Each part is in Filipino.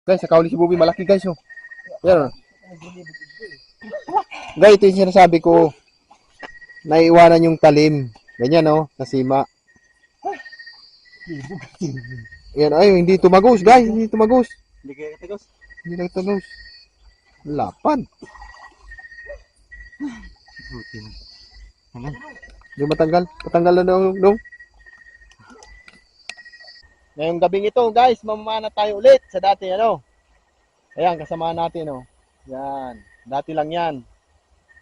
Guys, nakahuli si Bobby. Malaki guys. Oh. Yan. Guys, ito yung sinasabi ko. Naiiwanan yung talim. Ganyan oh, nasima. Yan, ay, hindi tumagos guys. Hindi tumagos. Hindi kaya katagos. Hindi nagtagos. Lapad. Buti na. Yung matanggal. Matanggal na dong. Ngayong gabing ito guys, mamamana tayo ulit sa dati ano. Ayan, kasama natin oh. Yan. Dati lang yan.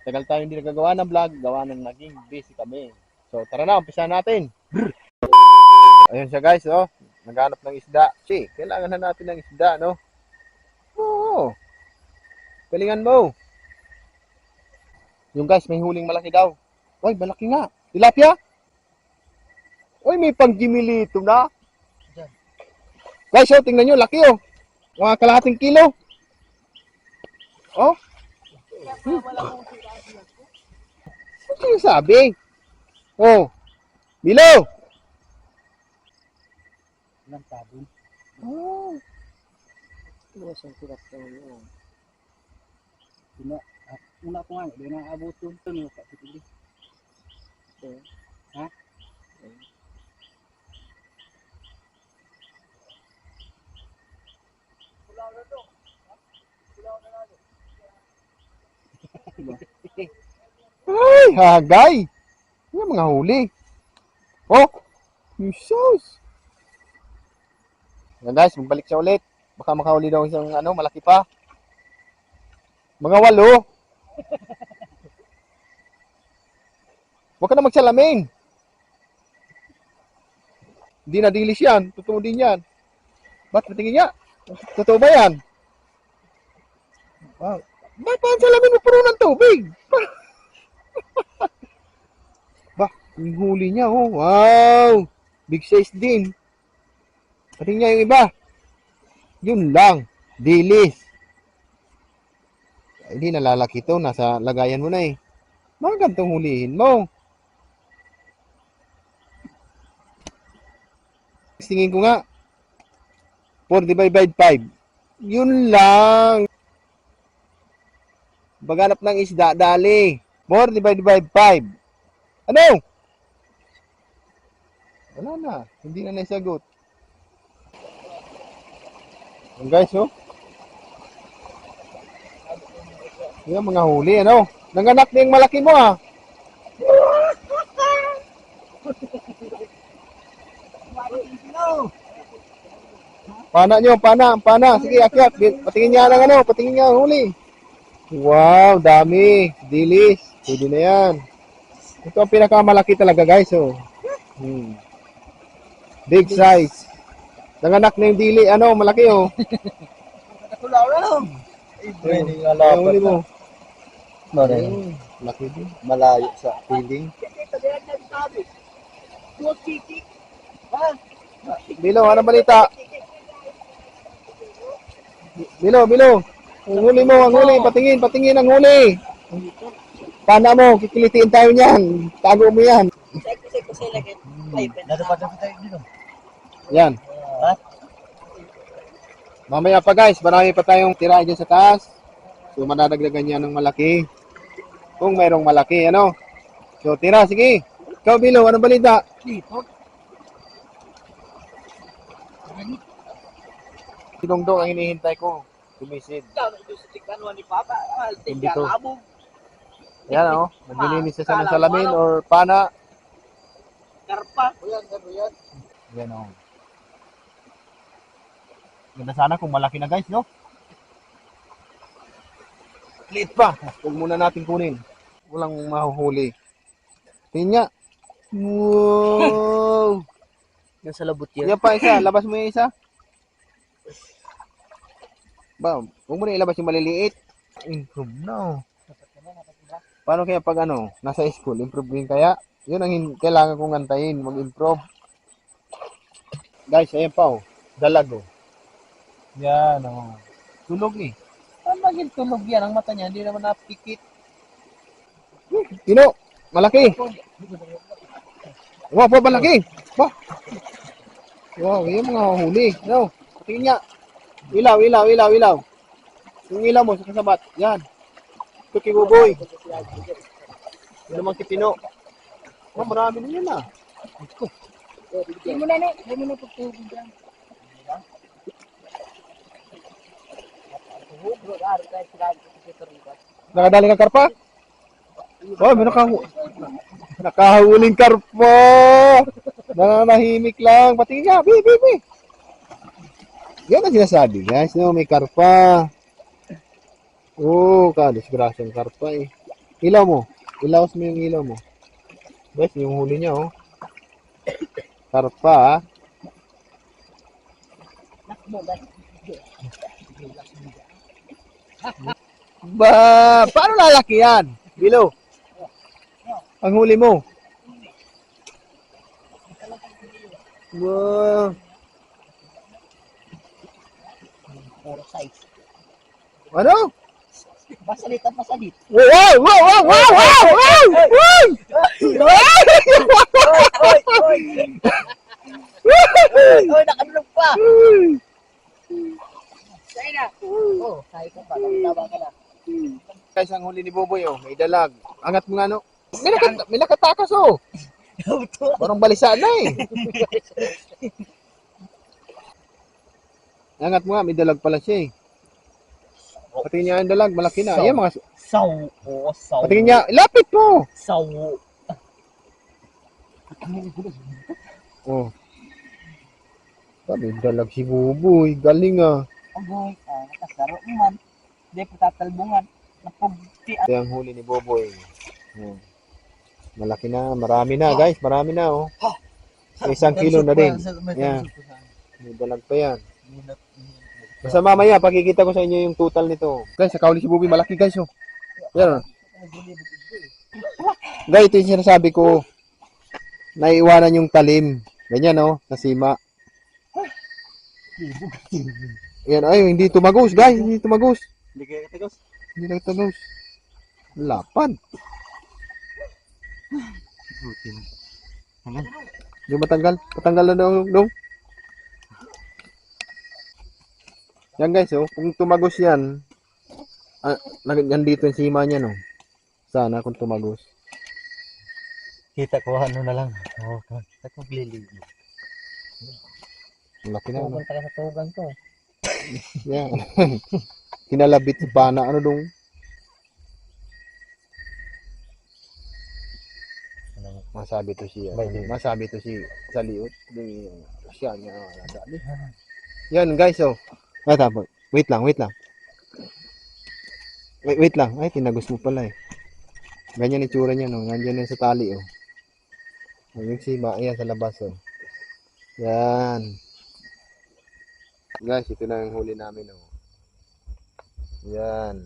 Tagal tayo hindi nagagawa ng vlog, gawa ng naging busy kami. So tara na, umpisa natin. Ayun siya guys oh. Naghanap ng isda. Kailangan na natin ng isda no. Oo. Galingan mo. Yung guys, may huling malaki daw. Oy, malaki nga. Tilapia? Oy, may panggimilito na. Guys, oh, tingnan nyo, laki oh. Mga kalahating kilo. Oh. Ano yung sabi? Oh. Bilo. Ilang tabon. Oh. Luwas ang surat ko yun. Una ko nga, hindi na abot yung tuno. Ha? Ay, hagay. Yung mga huli. Oh. Jesus. Yan guys, magbalik siya ulit. Baka makahuli daw isang ano, malaki pa. Mga 8. Huwag ka na magsalamin. Hindi na dilis yan. Totoo din yan. Ba't patingin niya? Totoo ba yan? Wow. Ba't pa ang salamin mo puro ng tubig? Bah, yung huli niya oh. Wow. Big size din. Patingin niya yung iba. Yun lang. Dilis. Hindi nalalaki to. Nasa lagayan mo na eh. Mga gantong hulihin mo. Tingin ko nga. 4 divided by 5. Yun lang. Baganap ng isda, dali. 4 divided by 5. Ano? Wala na. Hindi na naisagot. Yung guys, oh. Yung mga huli, ano? Nanganak na yung malaki mo, ah. Pana nyo, pana. Sige, akyat. Patingin niya ng ano, patingin niya ang huli. Wow, dami. Dilis. Pwede na yan. Ito ang pinakamalaki talaga, guys, oh. Big size. Nanganak na yung dili, ano, malaki, oh. Nakatulaw na lang. Ayun, ang huli mo. Ayun, Laki din. malayo sa feeling. Bilo, ano balita? Bilo. Ang huli mo, ang huli. Patingin ang huli. Pana mo, kikilitiin tayo niyan. Tago mo yan. Nadapad na tayo dito. Yan. Ha? Mamaya pa guys, marami pa tayong tira dyan sa taas. So madadagdagan yan ng malaki. Kung mayroong malaki, ano? So tira, sige. Ikaw, Bilo, anong balita? Si Dongdong ang hinihintay ko. Tumisid. Hindi to. Yan, oh. Naglilinis siya ng salamin or pana. Karpa. Yan, oh. Ganda sana kung malaki na guys, no? Liit pa. Huwag muna natin kunin. Walang mahuhuli. Tingnan niya. Wow! Nasa labot yan. Yan pa isa. Labas mo yung isa. Ba, huwag mo na ilabas yung maliliit. Improve na. Paano kaya pag ano, nasa school, improve din kaya? Yun ang kailangan kong antayin, mag-improve. Guys, ayan pa oh. Dalag oh. Yan oh. Tulog eh. Saan maging tulog yan? Ang mata niya, hindi naman napikit. Pino, malaki. Wow, malaki. Ba? Wow, yan mga huli. No, tingin niya. Ilaw, ilaw, ilaw, ilaw. Yung ilaw mo sa kasabat. Yan. Ito kay Buboy. Ito naman kay Pino. Oh, marami na yan ah. Hindi mo na, ne. Hindi mo na pagtubig dyan. Nakadali kang karpa? Oh, may nakahuling karpa. Nananahimik lang. Patingin nga. Bi, bi, bi. Yan ang sinasabi, guys. No, may karpa. Oh, kadisgrasyang karpa eh. Ilaw mo. Ilawas mo yung ilaw mo. Guys, yung huli niya, oh. Karpa, ah. Ba, paano lalaki yan? Bilo. Ang huli mo. Wow. Puro size. Ano? Pasalit ang pasalit. Wow, wow, wow, wow, wow, wow, wow. Oy, nakadulog pa. Sa'yo na. Oh, sa'yo ka pa. Tama ka na. Guys, ang huli ni Boboy, oh. May dalag. Angat mo nga, no? May nakatakas, oh. Parang balisa na, eh. Angat mo nga, may dalag pala siya, eh. Patingin niya ang dalag, malaki na. Ayan, mga... Saw. Oo, saw. Patingin niya, lapit mo! Saw. Oh. Sabi, dalag si Boboy. Galing, ah. Agoy, nakasaro man. Hindi po tatalbungan. Napugti. Ito ang huli ni Boboy. Oh. Malaki na, marami na, guys. Marami na, oh. 1 kilo na din. Yan. May dalag pa yan. Basta mamaya, pakikita ko sa inyo yung total nito. Guys, sa kauli si Boboy, malaki, guys, oh. Yan, oh. Guys, ito yung sinasabi ko. Naiiwanan yung talim. Ganyan, oh, sa sima. Yan, ay, hindi tumagos, guys. Hindi tumagos. Hindi kayo katagos. Hindi nagtagos. Lapad. Yung matanggal. Patanggal na dong. Yan guys, oh. Kung tumagos yan, nandito yung sima niya, no. Sana kung tumagos. Kita ko ano na lang. Oh, kita ko gliligo. Malaki na, no. Pupunta ka sa tugan ko. Yan. Kinalabit si Pana. Ano dong? Masabi to siya. Masabi to si Saliot. Siya niya. Yan guys, oh. Ay, tapos. Wait lang. Wait lang. Ay, tinagos mo pala, eh. Ganyan yung tsura niya, no. Nandiyan yan sa tali, oh. Yung sima. Ayan, sa labas, oh. Yan. Guys, ito na yung huli namin, oh. Yan.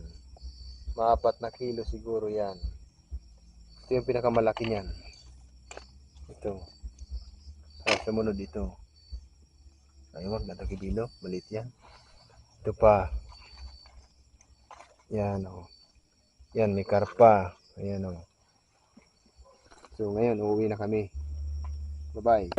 4 na kilo siguro yan. Ito yung pinakamalaki niyan. Ito. Ay, sumunod dito. Ay, wag na ito kibilo. Malit yan. Ito pa. Yan, oh. Yan, may karpa. Ayan, oh. So, ngayon, uuwi na kami. Bye-bye.